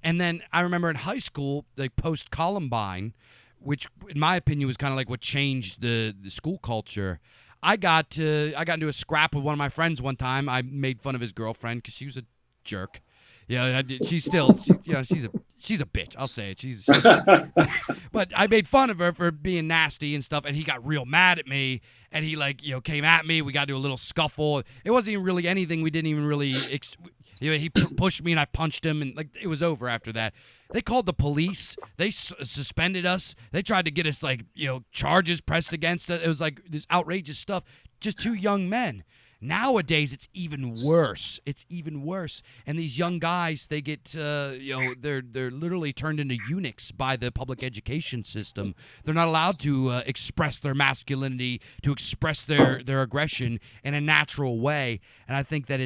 And then I remember in high school, like post-Columbine, which in my opinion was kind of like what changed the school culture. I got into a scrap with one of my friends one time. I made fun of his girlfriend because she was a jerk. She's she's a bitch. I'll say it. She's but I made fun of her for being nasty and stuff, and he got real mad at me, and he came at me. We got into a little scuffle. It wasn't even really anything. We didn't even really he pushed me and I punched him, and it was over after that. They called the police. They suspended us. They tried to get us charges pressed against us. It was this outrageous stuff. Just two young men. Nowadays, it's even worse. It's even worse. And these young guys, they get, they're literally turned into eunuchs by the public education system. They're not allowed to express their masculinity, to express their aggression in a natural way. And I think that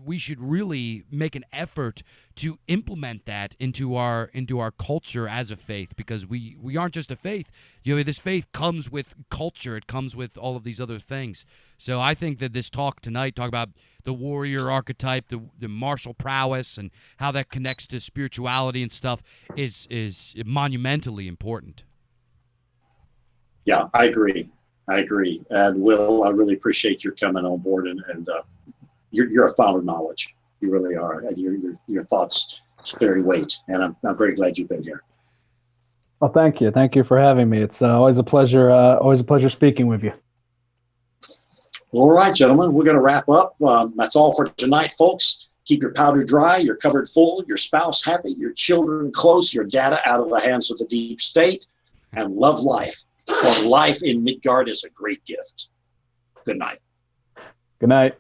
we should really make an effort to implement that into our culture as a faith, because we aren't just a faith. This faith comes with culture. It comes with all of these other things. So I think that this talk about the warrior archetype, the martial prowess, and how that connects to spirituality and stuff is monumentally important. Yeah, I agree. And Will, I really appreciate your coming on board, and you're a fount of knowledge. You really are, and your thoughts carry weight. And I'm very glad you've been here. Well, thank you. Thank you for having me. It's always a pleasure. Always a pleasure speaking with you. All right, gentlemen, we're going to wrap up. That's all for tonight, folks. Keep your powder dry, your cupboard full, your spouse happy, your children close, your data out of the hands of the deep state, and love life. For life in Midgard is a great gift. Good night. Good night.